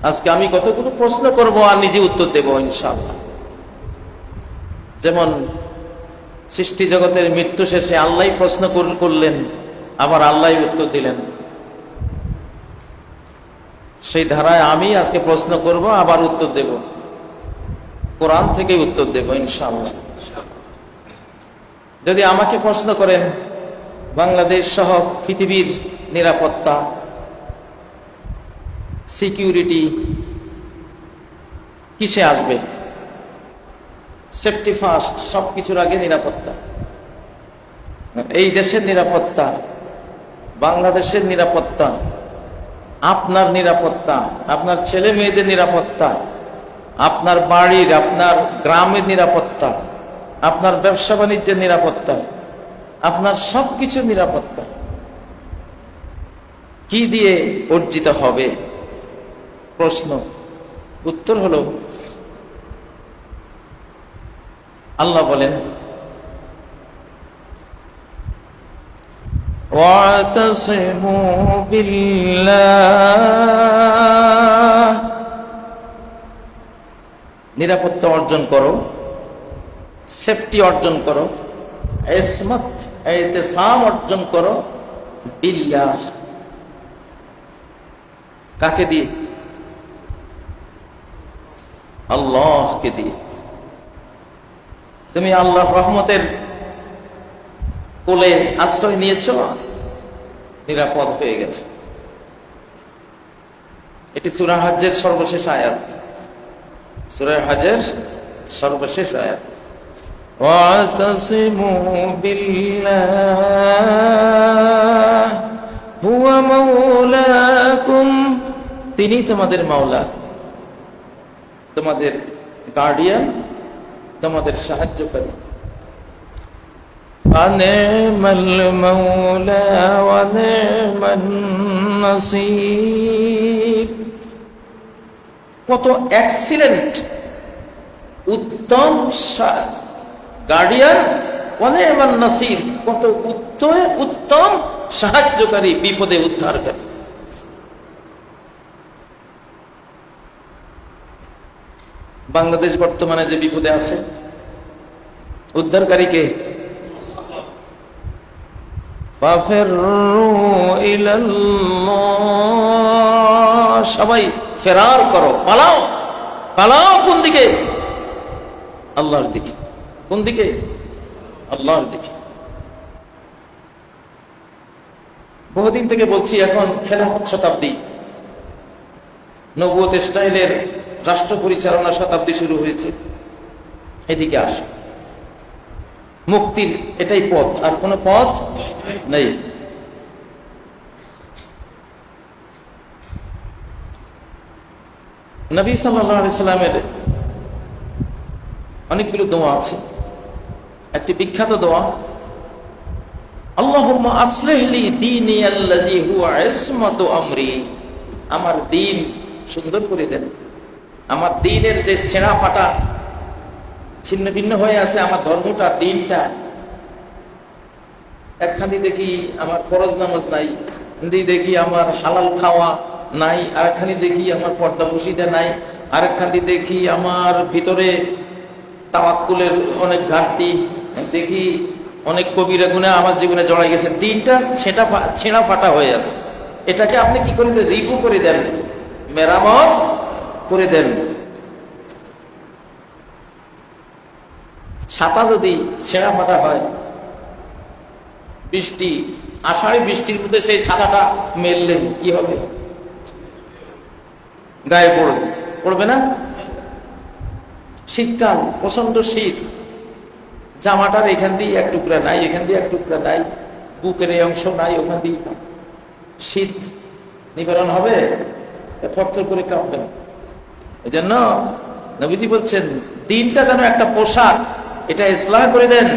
আজকে আমি কতগুলো প্রশ্ন করব আর নিজে উত্তর দেব ইনশাআল্লাহ। যেমন সৃষ্টি জগতের মৃত্যু শেষে আল্লাহ প্রশ্ন করলেন, আবার আল্লাহ উত্তর দিলেন। সেই ধারায় আমি আজকে প্রশ্ন করব, আবার উত্তর দেব, কোরআন থেকে উত্তর দেব ইনশাআল্লাহ। যদি আমাকে প্রশ্ন করেন বাংলাদেশ সহ পৃথিবীর নিরাপত্তা, সিকিউরিটি কিসে আসবে? সেফটি ফার্স্ট, সবকিছুর আগে নিরাপত্তা। এই দেশের নিরাপত্তা, বাংলাদেশের নিরাপত্তা, আপনার নিরাপত্তা, আপনার ছেলে মেয়েদের নিরাপত্তা, আপনার বাড়ির, আপনার গ্রামের নিরাপত্তা, আপনার ব্যবসা বাণিজ্যের নিরাপত্তা, আপনার সবকিছুর নিরাপত্তা কি দিয়ে অর্জিত হবে? প্রশ্ন। উত্তর হলো আল্লাহ বলেন, ওয়াতাসিমু বিল্লাহ, নিরাপত্তা অর্জন করো, সেফটি অর্জন করো, ইসমত ইতিসাম অর্জন করো বিল্লাহ। কাকে দিয়ে? আল্লাহকে দিয়ে। তুমি আল্লাহর রহমতের কোলে আশ্রয় নিয়েছ, নিরাপদ হয়ে গেছে। এটি সূরা হজ্জের সর্বশেষ আয়াত, সূরা হজ্জের সর্বশেষ আয়াত। ওয়াতাসিমু বিল্লাহ হুয়া মাওলাকুম, তিনি তোমাদের মাওলা, তোমাদের গার্ডিয়ান, তোমাদের সাহায্যকারী। ফানিমাল মাওলা ওয়া নিমান নাসির, কত এক্সিলেন্ট, উত্তম গার্ডিয়ান, ওয়া নিমান নাসির, কত উত্তম সাহায্যকারী, বিপদে উদ্ধারকারী। বাংলাদেশ বর্তমানে যে বিপদে আছে, উদ্ধারকারী কে? সবাই ফেরার করো, পালাও। পালাও কোন দিকে? আল্লাহর দিকে। কোন দিকে? আল্লাহর দিকে। বহুদিন থেকে বলছি, এখন খেলাফত শতাব্দী, নবুয়ত স্টাইলের রাষ্ট্র পরিচালনা শতাব্দী শুরু হয়েছে। এদিকে আস, মুক্তির এটাই পথ, আর কোনো পথ নেই। নবী সাল্লাল্লাহু আলাইহি সাল্লামের অনেকগুলো দোয়া আছে। একটি বিখ্যাত দোয়া, আল্লাহুম্মা আসলিহ লি দীনি আল্লাযী হুয়া ইসমাতু আমরি, আমার দ্বীন সুন্দর করে দেন। আমার দ্বীনের যে ছেঁড়া ফাটা, ছিন্ন ভিন্ন হয়ে আছে আমার ধর্মটা, দ্বীনটা, একখানি দেখি আমার ফরজ নামাজ নাই, দেখি আমার হালাল খাওয়া নাই, আরেকখানি দেখি আমার পর্দা বসিদা নাই, আরেকখানি দেখি আমার ভিতরে তাওয়াক্কুলের অনেক ঘাটতি, দেখি অনেক কবিরা গুনাহ আমার জীবনে জড়াই গেছে। দ্বীনটা ছেঁড়া ফাটা হয়ে আছে। এটাকে আপনি কি করে দেন? রিপু করে দেন, মেরামত করে দেন। ছাতা যদি ছেঁড়া ফাটা হয়, বৃষ্টি, আষাঢ়ি বৃষ্টির মধ্যে সেই ছাতাটা মেললেন, কি হবে? গায়ে পড়বে না? শীতকাল, প্রচন্ড শীত, জামাটার এখান দিয়ে এক টুকরা নাই, এখান দিয়ে এক টুকরা নাই, বুকের এই অংশ নাই, ওখান দিয়ে শীত নিবারণ হবে, থরথর করে কাঁপবেন। এই জন্য নবীজি বলছেন, দিনটা যেন একটা পোশাক, এটা ইসলাহ করে দেন।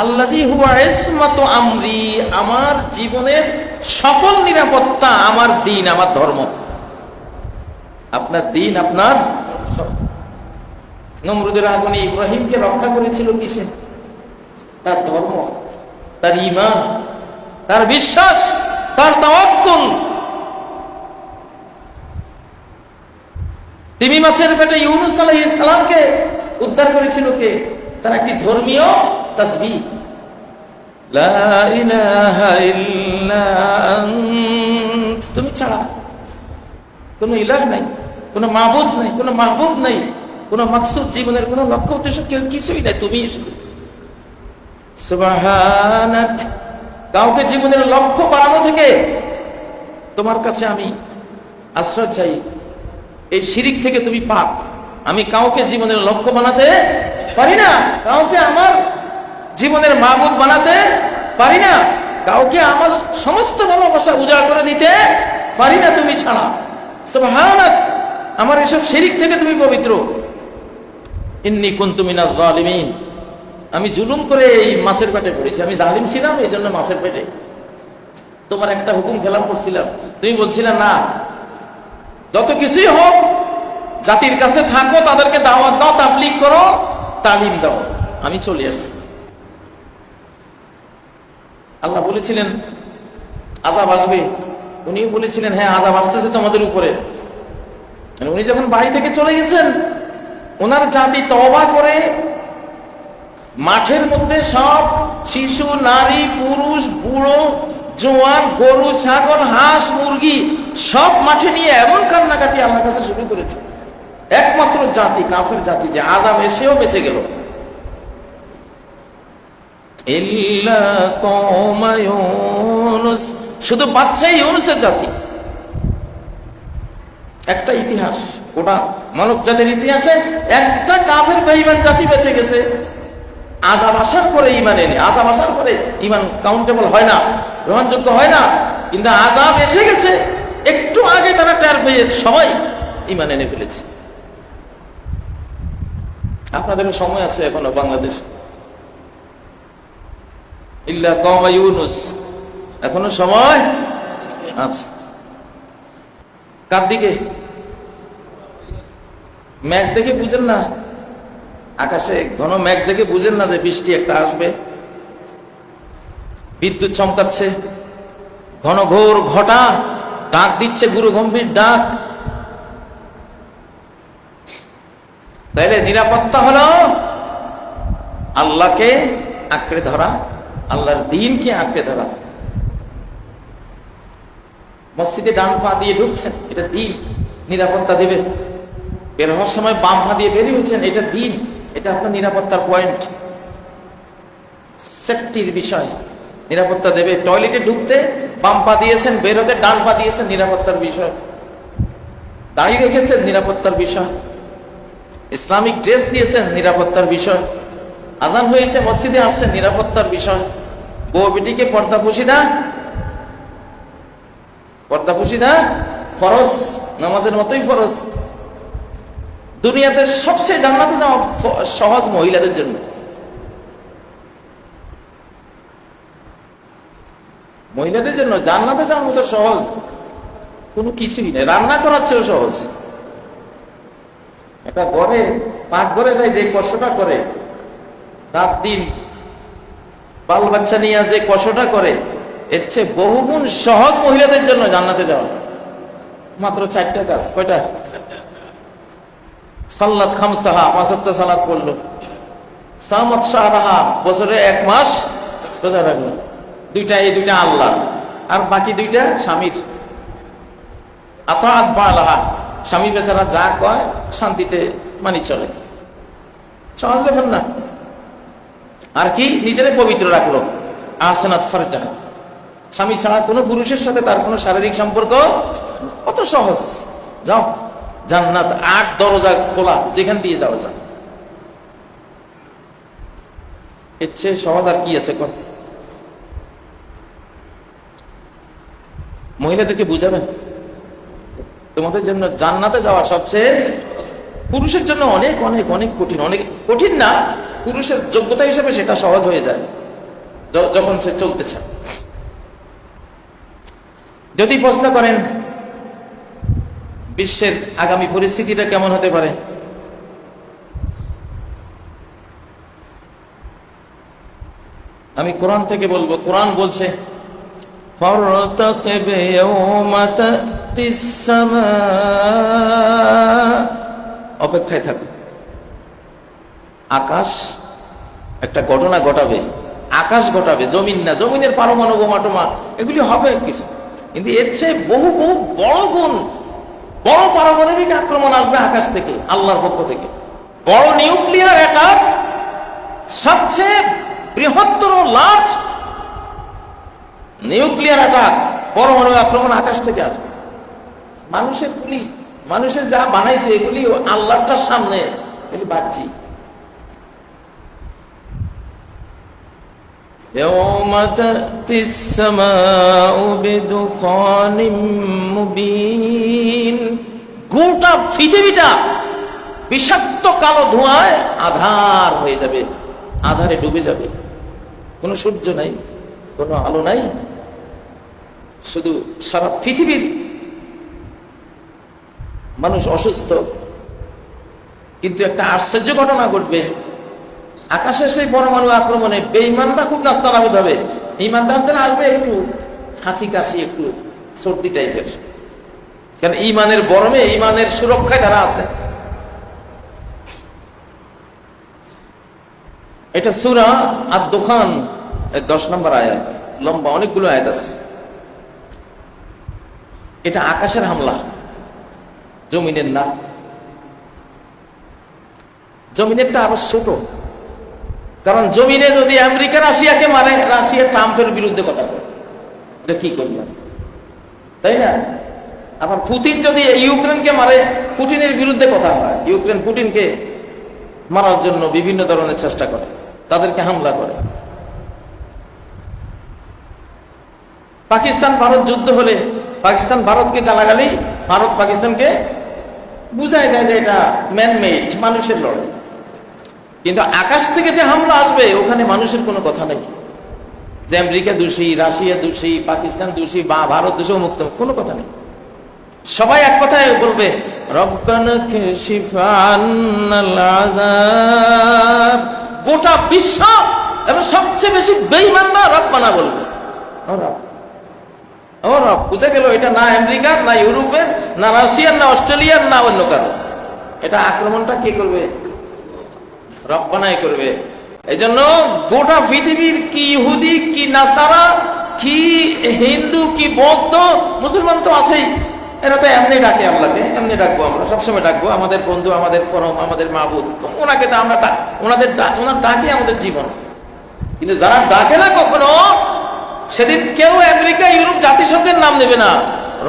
আল্লাযী হুয়া ইসমাতু আমরি, আমার জীবনের সকল নিরাপত্তা আমার দ্বীন, আমার ধর্ম। আপনার দ্বীন, আপনার নমরুদের আগুনে ইব্রাহিমকে রক্ষা করেছিল কিসে? তার ধর্ম, তার ঈমান, তার বিশ্বাস, তার তাওয়াক্কুল। তিমি মাছের পেটে ইউনূস আলাইহিস সালামকে উদ্ধার করেছিল কে? তার একটি ধর্মীয় তাসবিহ, লা ইলাহা ইল্লা আনত, তুমি ছাড়া কোনো ইলাহ নাই, কোনো মাবুদ নাই, কোনো মাহবুব নাই, কোনো মাকসুদ, জীবনের কোনো লক্ষ্য উদ্দেশ্য কেউ কিছুই নাই, তুমি সুবহানাক। কাউকে জীবনের লক্ষ্য বানানো থেকে তোমার কাছে আমি আশ্রয় চাই, এই শিরিক থেকে তুমি পাক। আমি কাউকে জীবনের লক্ষ্য বানাতে পারি না, কাউকে আমার জীবনের মাবুদ বানাতে পারি না, কাউকে আমার সমস্ত ভালোবাসা উজাড় করে দিতে পারি না তুমি ছাড়া। সুবহানাক, আমার এসব শিরিক থেকে তুমি পবিত্র। ইন্নী কুনতু মিনাজ জালিমিন, আমি জুলুম করে এই মাছের পেটে পড়েছি, আমি জালিম ছিলাম, এই জন্য মাছের পেটে তোমার একটা হুকুম খেলাপ করছিলাম, তুমি বলছিলে না, যত কিছুই হোক জাতির কাছে থাকো, তাদেরকে দাওয়াত দাও, তাবলীগ করো, তালিম দাও, আমি চলে আসছি। আল্লাহ বলেছিলেন আযাব আসবে, উনিও বলেছিলেন হ্যাঁ আযাব আসতেছে তোমাদের উপরে। উনি যখন বাড়ি থেকে চলে গেছেন, ওনার জাতি তওবা করে মাঠের মধ্যে সব শিশু, নারী, পুরুষ, বুড়ো, জোয়ান, গরু, ছাগল, হাঁস, মুরগি সব মাঠে নিয়ে এমন কান্নাকাটি আমার কাছে শুরু করেছে। একমাত্র জাতি, কাফের জাতি, যে আযাব এসেও বেঁচে গেল। ইল্লা কওমা ইউনুস, শুধু বাচ্চা ইউনুসের জাতি। একটা ইতিহাস, ওটা মানব জাতির ইতিহাসে একটা কাফের বেঈমান জাতি বেঁচে গেছে। আযাব আসার পরে ঈমান এনে, আযাব আসার পরে ঈমান কাউন্টেবল হয় না, গ্রহণযোগ্য হয় না, কিন্তু আযাব এসে গেছে, একটু আগে তারা টের পেয়ে সবাই ঈমান এনে ফেলেছে। আপনাদের সময় আছে এখনো বাংলাদেশ, ইল্লা কওমা ইউনুস, এখনো সময় আছে। কার দিকে? মেঘ দেখে বুঝেন না, আকাশে ঘন মেঘ দেখে বুঝেন না যে বৃষ্টি একটা আসবে? বিদ্যুৎ চমকাচ্ছে, ঘন ঘোর ঘটা ডাক দিচ্ছে, গুরু গম্ভীর ডাক। তাইলে নিরাপত্তা হলো আল্লাহকে আঁকড়ে ধরা, আল্লাহর দ্বীনকে আঁকড়ে ধরা। মসজিদে ডান পা দিয়ে ঢুকছেন, এটা দ্বীন, নিরাপত্তা দেবে। বের হওয়ার সময় বাম পা দিয়ে বেরিয়ে হচ্ছেন, এটা দ্বীন, এটা আপনার নিরাপত্তার পয়েন্ট, সেফটির বিষয়, নিরাপত্তা দেবে। টয়লেটে ঢুকতে বাম পা দিয়েছেন, বের হতে ডান পা দিয়েছেন, নিরাপত্তার বিষয়। দাঁড়িয়ে রেখেছেন, নিরাপত্তার বিষয়। ইসলামিক ড্রেস দিয়েছেন, নিরাপত্তার বিষয়। আজান হয়েছে, মসজিদে আসছেন, নিরাপত্তার বিষয়। বউ বেটিকে পর্দা পুশিদা, পর্দা পুশিদা ফরজ, নামাজের মতোই ফরজ। দুনিয়াতে সবচেয়ে জান্নাতে যাওয়া সহজ মহিলাদের জন্য। মহিলাদের জন্য জান্নাতে যাওয়ার মতো সহজ কোনো কিছুই নেই, রান্না করার চেয়েও সহজ। একটা ঘরে, পাক ঘরে যায় যে কষ্টটা করে, রাত দিন বাল বাচ্চা নিয়ে যে কষ্টটা করে, এর চেয়ে বহুগুণ সহজ মহিলাদের জন্য জান্নাতে যাওয়া। মাত্র 4টা কাজ। কয়টা? সাল্লাত খামসাহা, 5 ওয়াক্ত সালাত পড়লো। সামাত শাহরাহা, বছরে 1 মাস রোজা রাখলো। এই দুইটা আল্লাহ, আর বাকি 2টা স্বামীর। আতাআত বালাহা, স্বামী বেচারা যা কয় শান্তিতে মানি চলে, সহজ ব্যাপার না। আর কি? নিজেরে পবিত্র রাখলো। আহসানাত ফারজাহা, স্বামী ছাড়া কোনো পুরুষের সাথে তার কোনো শারীরিক সম্পর্ক, কত সহজ। যাও জান্নাত, 8 দরজা খোলা, যেখান দিয়ে যাওয়া যায়। এর চেয়ে সহজ আর কি আছে? মহিলাদেরকে বুঝাবেন তোমাদের জন্য জান্নাতে যাওয়া সবচেয়ে, পুরুষের জন্য অনেক অনেক অনেক কঠিন। অনেক কঠিন না, পুরুষের যোগ্যতা হিসেবে সেটা সহজ হয়ে যায় যখন সে চলতে চায়। যদি প্রশ্ন করেন বিশ্বের আগামী পরিস্থিতিটা কেমন হতে পারে, আমি কোরআন থেকে বলবো। কোরআন বলছে ফারতাকিব ইয়াওমা তা'তিস সামাউ অপেক্ষায় থাকো। আকাশ একটা ঘটনা ঘটাবে, আকাশ ঘটাবে, জমিন না। জমিনের পারমাণু বোমা টোমা এগুলি হবে কিছু, কিন্তু এর চেয়ে বহু বহু বড় গুণ, বড় পারমাণবিক আক্রমণ আসবে আকাশ থেকে, আল্লাহর পক্ষ থেকে। বড় নিউক্লিয়ার অ্যাটাক, সবচেয়ে বৃহত্তর লার্জ নিউক্লিয়ার অ্যাটাক, পরমাণু আক্রমণ আকাশ থেকে আসবে। মানুষের গুলি, মানুষের যা বানাইছে এগুলি আল্লাহটার সামনে এগুলি বাহ্যিক। يوم تأتي السماء بدخان مبين, গোটা পৃথিবীটা বিষাক্ত কালো ধোঁয়ায় আধার হয়ে যাবে, আধারে ডুবে যাবে। কোনো সূর্য নাই, কোনো আলো নাই, শুধু সারা পৃথিবীর মানুষ অসুস্থ। কিন্তু একটা আশ্চর্য ঘটনা ঘটবে, আকাশে সেই পরমাণু আক্রমণে বেঈমানরা খুব নাস্তানাবুদ হবে, ঈমানদারদের আসবে একটু হাঁচি কাশি, একটু সর্দি টাইপের, কারণ ঈমানের গরমে, ঈমানের সুরক্ষায় তারা আছে। এটা সূরা আদ-দুখান 10 নম্বর আয়াত, লম্বা অনেকগুলো আয়াত আছে। এটা আকাশের হামলা, জমিনের না। জমিনেরটা আরো ছোট, কারণ জমিনে যদি আমেরিকা রাশিয়াকে মারে, রাশিয়া ট্রাম্পের বিরুদ্ধে কথা বলে, এটা কি করলাম, তাই না? আবার পুতিন যদি ইউক্রেনকে মারে, পুতিনের বিরুদ্ধে কথা হয়, ইউক্রেন পুতিনকে মারার জন্য বিভিন্ন ধরনের চেষ্টা করে, তাদেরকে হামলা করে। পাকিস্তান ভারত যুদ্ধ হলে পাকিস্তান ভারতকে গালাগালি, ভারত পাকিস্তানকে বুঝায় যায় যে এটা ম্যানমেড, মানুষের লড়াই। কিন্তু আকাশ থেকে যে হামলা আসবে, ওখানে মানুষের কোনো কথা নেই যে আমেরিকা দোষী, রাশিয়া দোষী, পাকিস্তান দোষী বা ভারত দোষী, মুক্ত, কোনো কথা নেই। সবাই এক কথায় বলবে রব্বানা কাশিফ আন্নাল আযাব। গোটা বিশ্ব এবং সবচেয়ে বেশি বেঈমানরা রব্বানা বলবে, ও রব, ও রব। বুঝে গেল এটা না আমেরিকার, না ইউরোপের, না রাশিয়ার, না অস্ট্রেলিয়ার, না অন্য কারো। এটা আক্রমণটা কে করবে? রব্বানাই করবে। এই জন্য গোটা পৃথিবীর কি ইহুদি, কি নাসারা, কি হিন্দু, কি বৌদ্ধ, মুসলমান তো আছেই, এরা তো এমনি ডাকে আল্লাহকে, এমনি ডাকবো আমরা, সবসময় ডাকবো আমাদের বন্ধু, আমাদের পরম, আমাদের মাবুদ, তো ওনাকে তো আমরা ওনার ডাকে আমাদের জীবন। কিন্তু যারা ডাকে না কখনো, সেদিন কেউ আমেরিকা, ইউরোপ, জাতিসংঘের নাম নেবে না।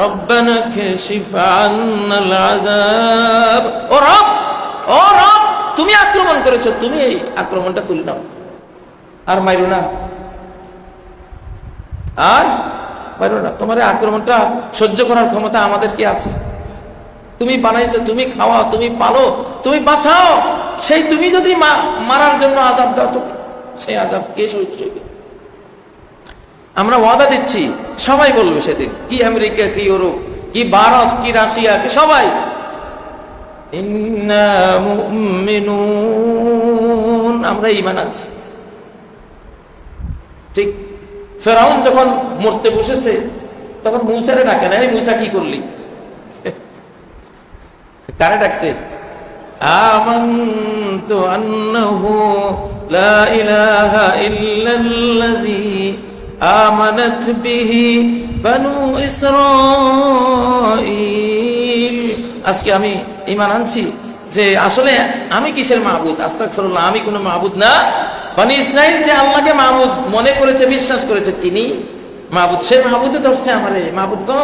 রব্বানা কাশিফ আন্নাল আযাব, ও রব, ও রব, তুমি আক্রমণ করেছো, তুমি এই আক্রমণটা তুলে নাও, আর মাইরো না, আর মাইরো না। তোমার আক্রমণটা সহ্য করার ক্ষমতা আমাদের কি আছে? তুমি বানাইছো, তুমি খাওয়াও, তুমি পালো, তুমি বাঁচাও, সেই তুমি যদি মারার জন্য আযাব দাও, তো সেই আযাব কে সহ্য? আমরা ওয়াদা দিচ্ছি, সবাই বলবে সেদিন, কি আমেরিকা, কি ইউরোপ, কি ভারত, কি রাশিয়া, কি সবাই, ইন্না মুমিনুন, আমরা ঈমান আনছি। ঠিক ফেরাউন যখন মরতে বসেছে, তখন মূসারে ডাকে না, এই মূসা কি করলি? কারে ডাকছে? আমানতু আন্নাহু লা ইলাহা ইল্লাল্লাযী আমানাত বিহি বানু ইসরাঈল। আজকে আমি ঈমান আনছি যে আসলে আমি কিসের মাবুদ, আস্তাগফিরুল্লাহ, আমি কোনো মাবুদ না। বনি ইসরাইল যে আল্লাহকে মাবুদ মনে করেছে, বিশ্বাস করেছে, তিনি মাবুদ, সে মাবুদে ধরছে আমারে, মাবুদ গো,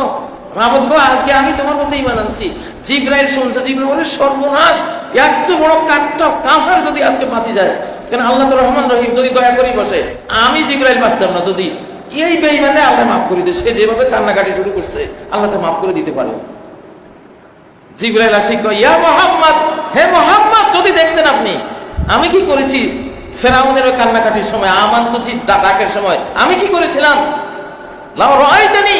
মাবুদ গো, আজকে আমি তোমার মধ্যে ঈমান আনছি। জিবরাইল শুনছে, জিবরাইল বলে সর্বনাশ, এত বড় কাফের যদি আজকে বাঁচি যায়, কেন আল্লাহ তো রহমান রহিম, যদি দয়া করি বসে, আমি জিবরাইল বাঁচতাম না যদি এই বেঈমানে আল্লাহ মাফ করে দেয়। সে যেভাবে কান্নাকাটি শুরু করছে, আল্লাহ তো মাফ করে দিতে পারে। জিবরাইল আসি কয়, ইয়া মুহাম্মদ, হে মুহাম্মদ, যদি দেখতেন আপনি আমি কি করেছি ফেরাউনের ওই কান্নাকাটির সময়, আমানতু ডাকের সময় আমি কি করেছিলাম। লাউ রাআইতানি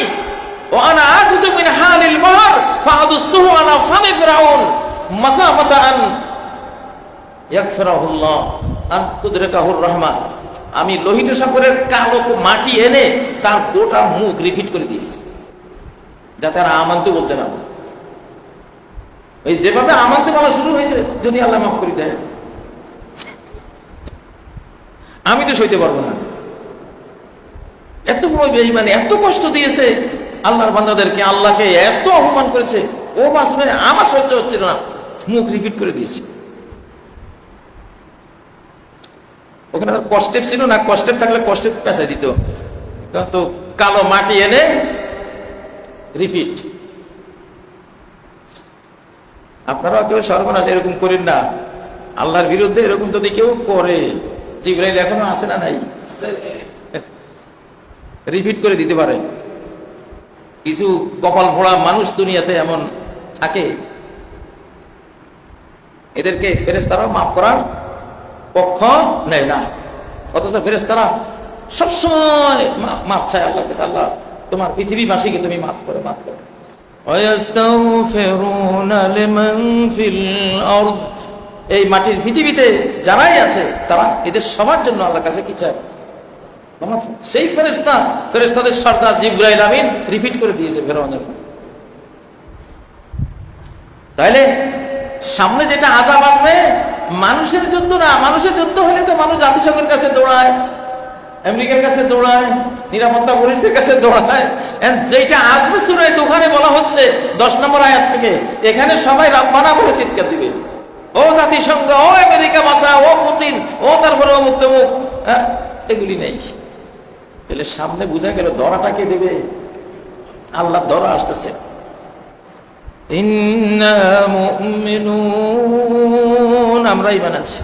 ওয়া আনা আখুযু মিন হালিল বাহর ফাআদুসুহু আলা ফামি ফিরাউন মাখাফাতা আন ইয়াগফিরাহুল্লাহ আন তুদরিকাহুর রাহমান। আমি লোহিত সাগরের কালো মাটি এনে তার গোটা মুখ রিপিট করে দিয়েছি, যাতে আর আমানতু বলতে না। ওই যেভাবে আমানতে বলা শুরু হয়েছে, যদি আল্লাহ মাফ করে দেয় আমি তো সইতে পারবো না। এত বড় বেঈমানি, এত কষ্ট দিয়েছে আল্লাহর বান্দাদেরকে, আল্লাহকে এত অপমান করেছে, ও মাসুমে আমার সহ্য হচ্ছিল না, মুখ রিপিট করে দিয়েছে। ওখানে তার কষ্টেপ ছিল না, কষ্টেপ থাকলে কষ্টেপ পেঁচাই দিত, তো কালো মাটি এনে রিপিট। আপনারাও কেউ সর্বনাশ এরকম করেন না, আল্লাহর বিরুদ্ধে এরকম যদি কেউ করে, জিবরাইল এখনো আছে না নাই, রিপিট করে দিতে পারে। কিছু কপাল ভোড়া মানুষ দুনিয়াতে এমন থাকে, এদেরকে ফেরেশতারাও মাফ করার পক্ষ নেয় না, অথচ ফেরেশতারা সবসময় মাফ চায় আল্লাহর কাছে, আল্লাহ তোমার পৃথিবীবাসীকে তুমি মাফ করো, মাফ করো। এই মাটির পৃথিবীতে যারাই আছে তারা এদের সবার জন্য আল্লাহর কাছে কি চায়? সেই ফেরেশতাদের সর্দার জিবরাইল আমিন রিপিট করে দিয়েছে ফেরাউনের। তাইলে সামনে যেটা আযাব আসবে মানুষের যুদ্ধ না, মানুষের যুদ্ধ হলে তো মানুষ জাতিসংঘের কাছে দৌড়ায়, আমেরিকার কাছে দৌড়ায়, নিরাপত্তা পরিষদের কাছে দৌড়ায়। যেটা আসবে সূরা দুখানে বলা হচ্ছে 10 নম্বর আয়াত থেকে, এখানে সবাই রাব্বানা বলে চিৎকার দিবে, ও জাতিসংঘ, ও আমেরিকা বাঁচা, ও পুতিন, ও তারপরে অমুক তমুক, এগুলি নেই। তাহলে সামনে বোঝা গেল ধরাটা কে দেবে? আল্লাহ ধরা আসতেছে। ইন্না মুমিনুন, আমরা ঈমান আনছি।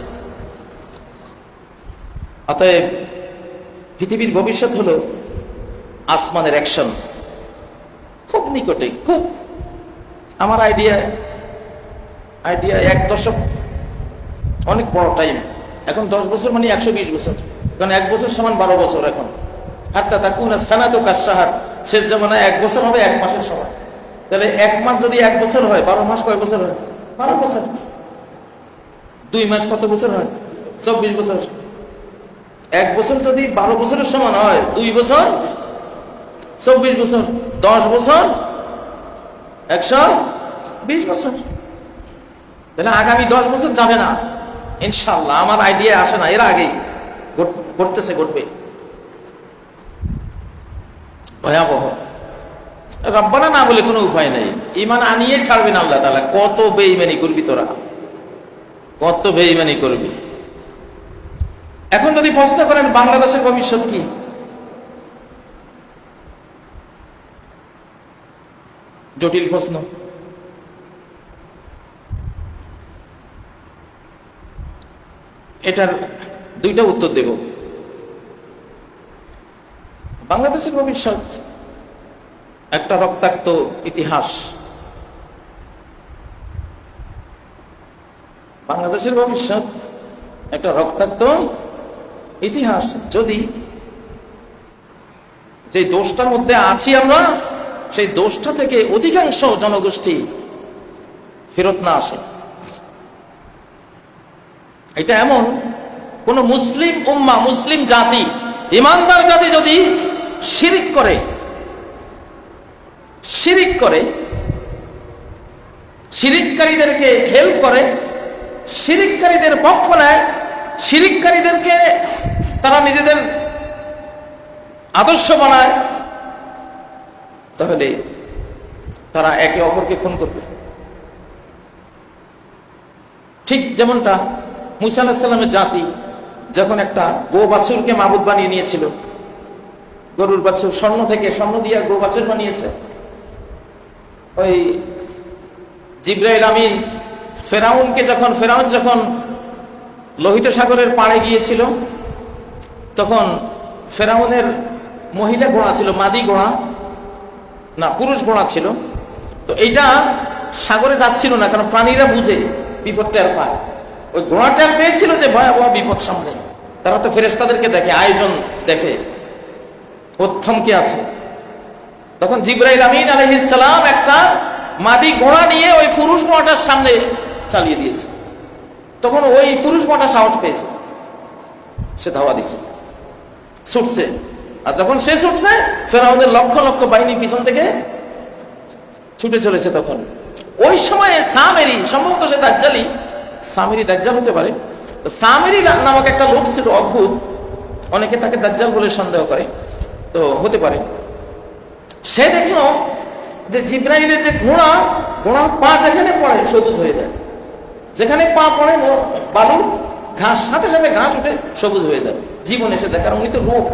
অতএব পৃথিবীর ভবিষ্যৎ হলো আসমানের অ্যাকশন, খুব নিকটে, খুব আমার আইডিয়া 1 দশক অনেক বড় টাইম। এখন 10 বছর মানে 120 বছর, কারণ 1 বছর সমান 12 বছর। এখন হাত্তা তাকুনা সানাতু কাশ-শাহর, শেষ জামানায় 1 বছর হবে 1 মাসের সমান। তাহলে 1 মাস যদি 1 বছর হয়, 12 মাস কয় বছর হয়? 12 বছর। 2 মাস কত বছর হয়? 24 বছর। 1 বছর যদি 12 বছরের সমান হয়, 2 বছর 24 বছর, 10 বছর 120 বছর। তাহলে আগামী 10 বছর যাবে না ইনশাআল্লাহ, আমার আইডিয়া আসে না, এর আগেই ঘটবে। ভয়াবহ। রব্বানা না বলে কোনো উপায় নেই, ঈমান আনিয়ে ছাড়বেন আল্লাহ তাআলা। কত বেঈমানি করবি তোরা, কত বেঈমানি করবি। এখন যদি প্রশ্ন করেন বাংলাদেশের ভবিষ্যৎ কি, জটিল প্রশ্ন। এটার 2টা উত্তর দেব। বাংলাদেশের ভবিষ্যৎ একটা রক্তাক্ত ইতিহাস। বাংলাদেশের ভবিষ্যৎ একটা রক্তাক্ত ইতিহাস, যদি যে দোষটার মধ্যে আছি আমরা, সেই দোষটা থেকে অধিকাংশ জনগোষ্ঠী ফেরত না আসে। এটা এমন কোন মুসলিম উম্মাহ, মুসলিম জাতি, ইমানদার জাতি যদি শিরিক করে, শিরিককারীদেরকে হেল্প করে, শিরিককারীদের পক্ষ নেয়, শিরিককারীদেরকে তারা নিজেদের আদর্শ বানায়, তাহলে তারা একে অপরকে খুন করবে। ঠিক যেমনটা মুসা আলাইহিস সালামের জাতি যখন একটা গো বাছুরকে মাবুদ বানিয়ে নিয়েছিল, গরুর বাছুর, স্বর্ণ থেকে, স্বর্ণ দিয়ে গো বাছুর বানিয়েছে। ওই জিবরাইল আমিন ফেরাউন যখন লোহিত সাগরের পাড়ে গিয়েছিল, তখন ফেরাউনের মহিলা ঘোড়া ছিল, মাদি ঘোড়া না, পুরুষ ঘোড়া ছিল। তো এইটা সাগরে যাচ্ছিল না, কারণ প্রাণীরা বুঝে বিপদ টের পায়। ওই ঘোড়া টের পেয়েছিল যে ভয়াবহ বিপদ সামনে। তারা তো ফেরেশতাদেরকে দেখে, আয়োজন দেখে, থমকে আছে। তখন জিবরাইল আমিন আলাইহিস সালাম একটা মাদি ঘোড়া নিয়ে ওই পুরুষ ঘোড়াটার সামনে চালিয়ে দিয়েছে। তখন ওই পুরুষ ঘোড়াটা সাহস পেয়েছে, সে ধাওয়া দিছে, ছুটছে। আর যখন সে ছুটছে, ফেরাউনের লক্ষ লক্ষ বাহিনী পিছন থেকে ছুটে চলেছে। তখন ওই সময়ে সামেরি, সম্ভবত সে দাজ্জালি, সামেরি দাজ্জাল হতে পারে। সামেরি নামক একটা লোক ছিল অদ্ভুত, অনেকে তাকে দাজ্জাল বলে সন্দেহ করে, তো হতে পারে। সে দেখলো যে জিব্রাইলের যে ঘোড়ার পা যেখানে পড়ে সবুজ হয়ে যায়, যেখানে পা পড়ে বালু ঘাস, সাথে সাথে ঘাস উঠে সবুজ হয়ে যায়, জীবন এসে যায়, কারণ উনি তো রূহ।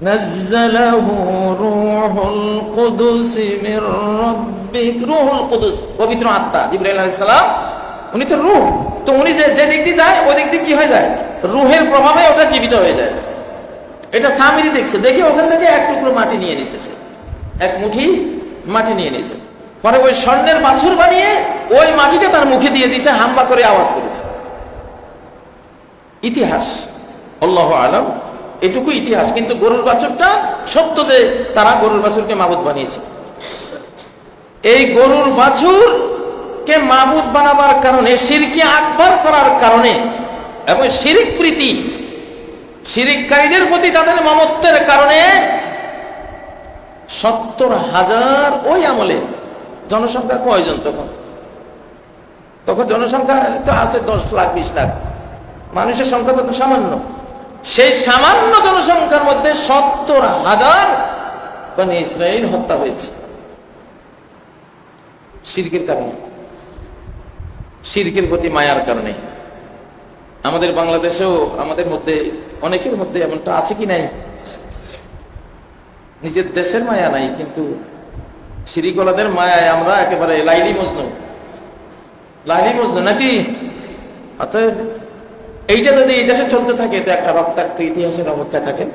নাজ্জালাহু রূহুল কুদুস মির রাব্বিক, রূহুল কুদুস পবিত্র আত্মা জিবরাইল আলাইহিস সালাম, উনি তো রূহ। তো উনি যে দিক দিয়ে যায় ওই দিক দিয়ে কি হয়ে যায়, রূহের প্রভাবে ওটা জীবিত হয়ে যায়। এটা সামিরি দেখছে, দেখে ওখান থেকে এক টুকরো মাটি নিয়ে নিছে, সে এক মুঠি মাটি নিয়ে নিছে, পরে ওই স্বর্ণের বাছুর বানিয়ে ওই মাটিটা তার মুখে দিয়ে দিছে, হাম্বা করে আওয়াজ করেছে। ইতিহাস, আল্লাহু আলাম, এটুকু ইতিহাস। কিন্তু গরুর বাছুরটা সত্য যে তারা গরুর বাছুরকে মাবুদ বানিয়েছে। এই গরুর বাছুরকে মাবুদ বানাবার কারণে, শিরকে আকবার করার কারণে এবং শিরিক প্রীতি, শিরিককারীদের প্রতি তাদের মমত্বের কারণে ৭০,০০০, ওই আমলে জনসংখ্যা কয়জন তখন জনসংখ্যা তো আছে ১০ লাখ ২০ লাখ, মানুষের সংখ্যা তো সামান্য। সেই সামান্য জনসংখ্যার মধ্যে ৭০,০০০ বনি ইসরাইল হত্যা হয়েছে শিরকের কারণে, শিরকের প্রতি মায়ার কারণে। আমাদের বাংলাদেশেও আমাদের মধ্যে অনেকের মধ্যে এমনটা আছে কি নাই, নিজের দেশের মায়া নাই, কিন্তু শিরিকওয়ালাদের মায়ায় আমরা একেবারে লাইলি মজনু নাকি। অতএব এইটা যদি এই দেশে চলতে থাকে তো একটা রক্তাক্ত ইতিহাসের অপেক্ষায় থাকেন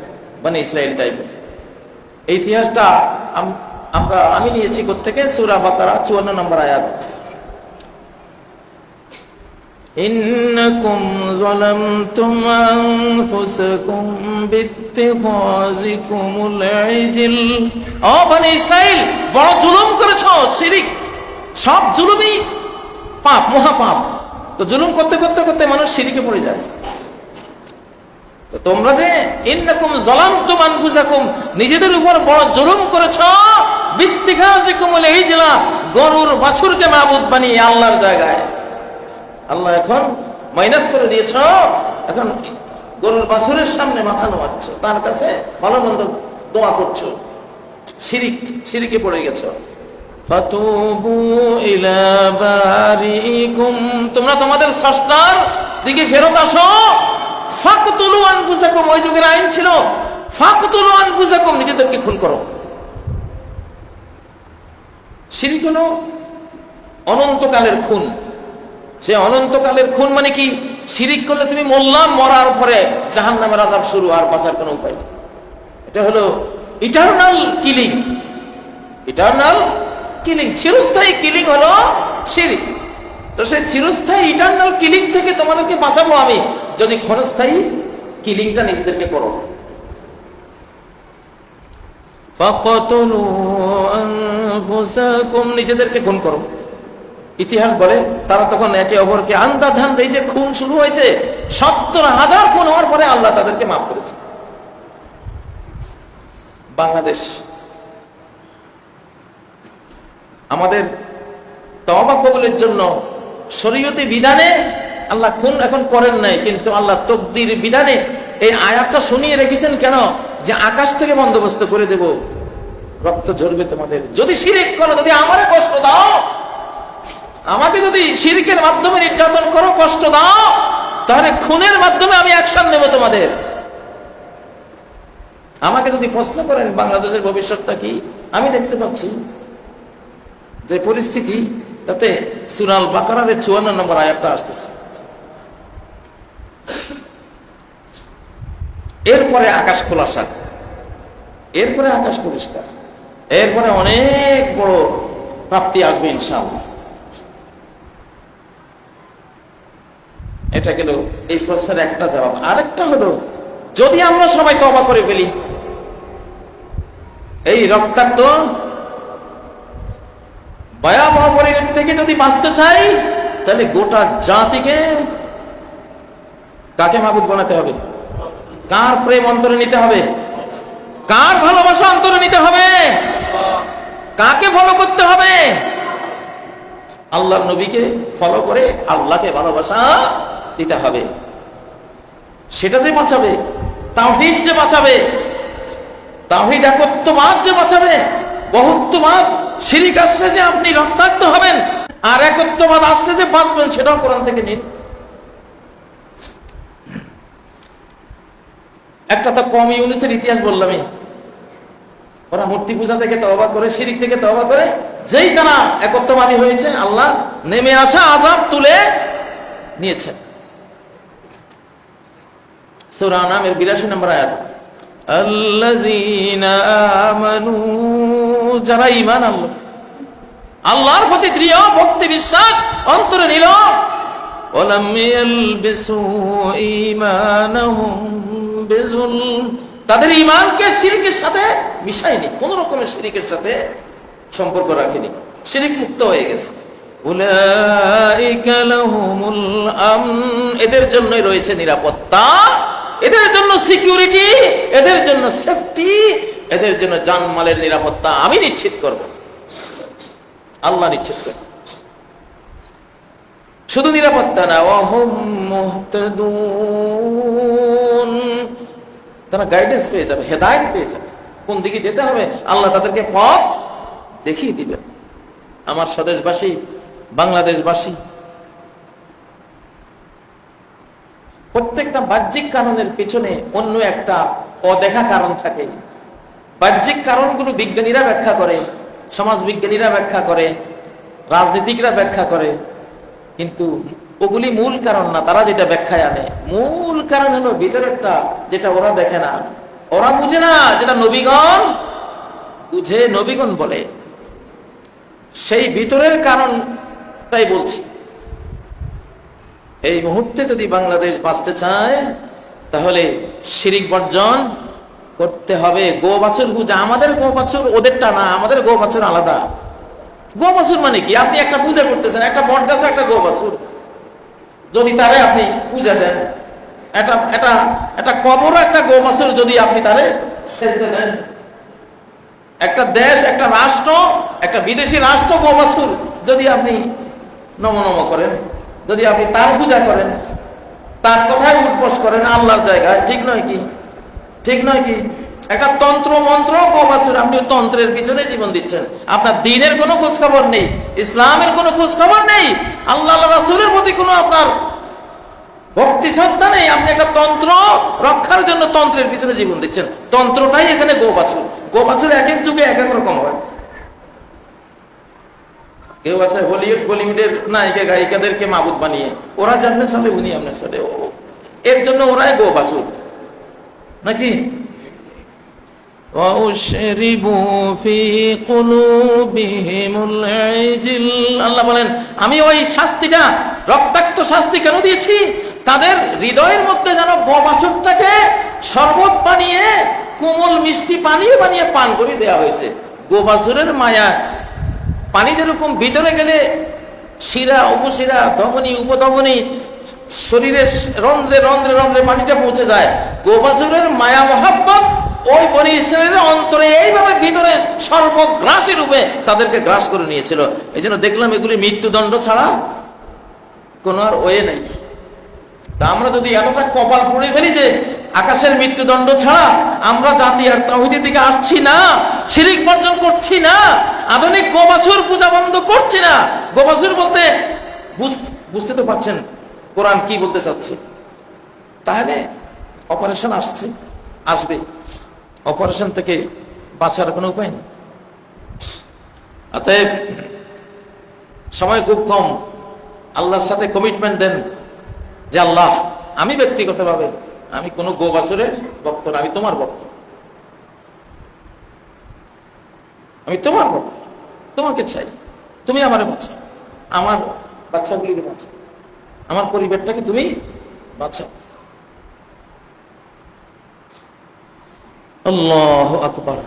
মানে ইসরায়েল টাইপের। এই ইতিহাসটা আমি নিয়েছি কোত্থেকে, সূরা বাকারা ৫৪ নম্বর আয়াত। ইন্নাকুম যালামতুম আনফুসাকুম বিত্তিখাযিকুমুল ইজল, ও বনি ইসরাইল বড় জুলুম করেছো, শিরিক, সব জুলুমই পাপ, মহাপাপ। তো জুলুম করতে করতে করতে মানুষ শিরিকে পড়ে যায়। তো তোমরা যে ইন্নাকুম যালামতুম আনফুসাকুম, নিজেদের উপর বড় জুলুম করেছো, বিত্তিখাযিকুমুল ইজল, গরুর বাছুরকে মাবুদ বানিয়ে আল্লাহর জায়গায়। আল্লাহ এখন মাইনাস করে দিয়েছ, এখন গরুর বাছুরের সামনে মাথা নোয়াচ্ছ, তার কাছে ভালো মন্দ দোয়া করছো, শিরিকে পড়ে গেছো। ফাতুবু ইলা বারিকুম, তোমরা তোমাদের স্রষ্টার দিকে ফেরত আসো। ফাকতুলু আনফুসাকুম, ওই যুগের আইন ছিল ফাকতুলু আনফুসাকুম, নিজেদেরকে খুন করো। শিরিক হলো অনন্তকালের খুন। সে অনন্তকালের খুন মানে কি, শিরিক করলে তুমি মরার পরে জাহান্নামের আযাব শুরু, আর বাঁচার কোনো উপায় নেই। এটা হলো ইটারনাল কিলিং, চিরস্থায়ী কিলিং হলো শিরিক। তো সেই চিরস্থায়ী ইটারনাল কিলিং থেকে তোমাদেরকে বাঁচাবো আমি যদি ক্ষণস্থায়ী কিলিংটা নিজেদেরকে করো। ফাকতুলু আনফুসাকুম, নিজেদেরকে খুন করো। ইতিহাস বলে তারা তখন একে অপরকে আন্দাধান, এই যে খুন শুরু হয়েছে, ৭০,০০০ খুন হওয়ার পরে আল্লাহ তাদেরকে মাফ করেছে। বাংলাদেশ আমাদের তওবা কবুলের জন্য শরীয়তে বিধানে আল্লাহ খুন এখন করেন নাই, কিন্তু আল্লাহ তকদির বিধানে এই আয়াতটা শুনিয়ে রেখেছেন। কেন? যে আকাশ থেকে বন্দোবস্ত করে দেব, রক্ত ঝরবে তোমাদের যদি শিরক করো, যদি আমারে কষ্ট দাও, আমাকে যদি শিরকের মাধ্যমে নির্যাতন করো, কষ্ট দাও, তাহলে খুনের মাধ্যমে আমি অ্যাকশন নেব তোমাদের। আমাকে যদি প্রশ্ন করেন বাংলাদেশের ভবিষ্যৎটা কি, আমি দেখতে পাচ্ছি যে পরিস্থিতি, তাতে সূরা আল বাকারার ৫৪ নম্বর আয়াতটা আসতেছে। এরপরে আকাশ খোলাসা, এরপরে আকাশ পরিষ্কার, এরপরে অনেক বড় প্রাপ্তি আসবে ইনশাআল্লাহ। এটা গেল এই প্রশ্নের একটা জবাব। আরেকটা হলো, যদি আমরা সবাই তওবা করে ফেলি, এই রক্তাক্ত ভয়াবহ পরিণতি থেকে যদি বাঁচতে চাই, তাহলে গোটা জাতিকে কাকে মাবুদ বানাতে হবে? কার প্রেম অন্তরে নিতে হবে? কার ভালোবাসা অন্তরে নিতে হবে? কাকে ফলো করতে হবে? আল্লাহর নবীকে ফলো করে আল্লাহকে ভালোবাসা দিতে হবে। সেটা যে বাঁচাবে, তাওহীদ যে বাঁচাবে, তাওহীদ একত্ববাদ যে বাঁচাবে। বহুত্ববাদ শিরিক আসলে যে আপনি রক্তাক্ত হবেন, আর একত্ববাদ আসলে যে বাঁচবেন, সেটাও কোরআন থেকে নিন। একটা তো কম ইউনিসের ইতিহাস বললামই। ওরা মূর্তি পূজা থেকে তওবা করে, শিরিক থেকে তওবা করে, যেই তারা একত্ববাদী হয়েছে, আল্লাহ নেমে আসা আযাব তুলে নিয়েছেন। সূরা আনামের ৮২ নম্বর আয়াত, আল্লাযীনা আমানু, যারা ঈমান আনলো, আল্লাহর প্রতি দৃঢ় ভক্তি বিশ্বাস অন্তরে নিল, ওয়ালাম ইয়ালবিসু ঈমানাহুম বিযুলম, তাদের ঈমানকে শিরকের সাথে মিশায়নি, কোন রকমের শিরকের সাথে সম্পর্ক রাখেনি, শিরক মুক্ত হয়ে গেছে। উলাইকা লাহুমুল আমন, এদের জন্যই রয়েছে নিরাপত্তা, এদের জন্য সিকিউরিটি, এদের জন্য সেফটি, এদের জন্য জানমালের নিরাপত্তা আমি নিশ্চিত করব, আল্লাহ নিশ্চিত করব। শুধু নিরাপত্তা না, ওয়াহুম মুহতাদুন, তারা গাইডেন্স পেয়ে যাবে, হেদায়েত পেয়ে যাবে, কোন দিকে যেতে হবে আল্লাহ তাদেরকে পথ দেখিয়ে দিবেন। আমার স্বদেশবাসী, বাংলাদেশবাসী, প্রত্যেকটা বাহ্যিক কারণের পিছনে অন্য একটা অদেখা কারণ থাকে। বাহ্যিক কারণগুলো বিজ্ঞানীরা ব্যাখ্যা করে, সমাজ বিজ্ঞানীরা ব্যাখ্যা করে, রাজনীতিকরা ব্যাখ্যা করে, কিন্তু ওগুলি মূল কারণ না। তারা যেটা ব্যাখ্যায় আনে, মূল কারণ হলো ভিতরেরটা, যেটা ওরা দেখে না, ওরা বুঝে না, যেটা নবীগণ বুঝে, নবীগণ বলে। সেই ভিতরের কারণটাই বলছি। এই মুহূর্তে যদি বাংলাদেশ বাঁচতে চায়, তাহলে শিরিক বর্জন করতে হবে। গো বাছুর পূজা, আমাদের গো বাছুর ওদেরটা না, আমাদের গো বাছুর আলাদা। গো বাছুর মানে কি? আপনি একটা পূজা করতেছেন, একটা বট গাছ, একটা গো বাছুর, যদি তারে আপনি পূজা দেন, একটা কবর, একটা গো বাছুর যদি আপনি তারে সেজদা দেন, একটা দেশ, একটা রাষ্ট্র, একটা বিদেশি রাষ্ট্র গো বাছুর যদি আপনি নম করেন, যদি আপনি তার পূজা করেন, তার কথায় উদ্বোস করেন আল্লাহর জায়গায়, ঠিক নয় কি? ঠিক নয় কি? একটা তন্ত্র মন্ত্র গো বাছুর, আপনি তন্ত্রের পিছনে জীবন দিচ্ছেন, আপনার দ্বীনের কোনো খোঁজ খবর নেই, ইসলামের কোনো খোঁজ খবর নেই, আল্লাহ রাসূলের প্রতি কোনো আপনার ভক্তি শ্রদ্ধা নেই, আপনি একটা তন্ত্র রক্ষার জন্য তন্ত্রের পিছনে জীবন দিচ্ছেন। তন্ত্রটাই এখানে গো বাছুর। গো বাছুর এক এক যুগে এক এক রকম হয়। কেউ আছে হলিউড বলিউডের নায়িকা গায়িকাদেরকে মাবুদ বানিয়ে, ওরা যেমনে চলে উনি এমনি চলে, এর জন্য ওরাই গো বাছুর নাকি? আল্লাহ বলেন, আমি ওই শাস্তিটা, রক্তাক্ত শাস্তি কেন দিয়েছি? তাদের হৃদয়ের মধ্যে যেন গো বাছুরটাকে শরবত বানিয়ে, কোমল মিষ্টি পানি বানিয়ে পান করে দেওয়া হয়েছে। গো বাছুরের মায়া, পানি যেরকম ভিতরে গেলে শিরা, উপশিরা, ধমনী, উপধমনী, শরীরের রন্ধ্রে রন্ধ্রে রন্ধ্রে পানিটা পৌঁছে যায়। গো বাছুরের মায়া মহাব্বত ওই বনি ইসরায়েলের অন্তরে এইভাবে ভিতরে সর্বগ্রাসী রূপে তাদেরকে গ্রাস করে নিয়েছিল। এই জন্য দেখলাম এগুলি মৃত্যুদণ্ড ছাড়া কোনো আর ওয়ে নেই। তা আমরা যদি এতটা কপাল পুড়ে ফেলি যে আকাশের মৃত্যুদণ্ড ছাড়া আমরা জাতি আর তাওহীদের দিকে আসছি না, শিরিক বর্জন করছি না, আধুনিক গো বাছুর পূজা বন্ধ করছি না। গো বাছুর বলতে বুঝতে তো পারছেন কোরআন কি বলতে চাচ্ছে। তাহলে অপারেশন আসবে, অপারেশন থেকে বাঁচার কোনো উপায় নেই। অতএব সময় খুব কম, আল্লাহর সাথে কমিটমেন্ট দেন যে আল্লাহ, আমি ব্যক্তিগতভাবে আমি কোনো গো বাছুরের ভক্ত না, আমি তোমার ভক্ত, আমি তোমার ভক্ত, তোমাকে চাই, তুমি আমারে বাঁচাও, আমার বাচ্চাগুলিকে বাঁচাও, আমার পরিবারটাকে তুমি বাঁচাও। আল্লাহু আকবার।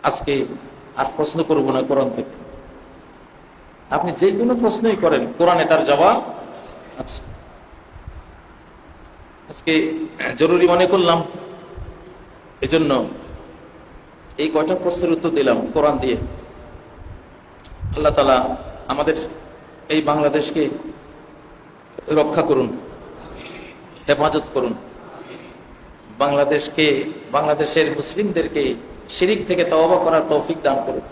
আজকে আর প্রশ্ন করব না কোরআন থেকে, আপনি যে কোনো প্রশ্নই করেন কোরআনে তার জবাব আছে। আজকে জরুরি মনে করলাম, এজন্য এই কয়টা প্রশ্নের উত্তর দিলাম কোরআন দিয়ে। আল্লাহ তাআলা আমাদের এই বাংলাদেশকে রক্ষা করুন, হেফাজত করুন। বাংলাদেশের মুসলিমদেরকে শিরিক থেকে তওবা করার তৌফিক দান করুন।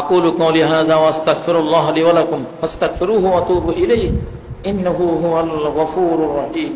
আকুলু কওলি হাযা ওয়া আস্তাগফিরুল্লাহ লি ওয়া লাকুম ফাস্তাগফিরুহু ওয়া তুবু ইলাইহি ইন্নাহু হুয়াল গফুরুর রহিম।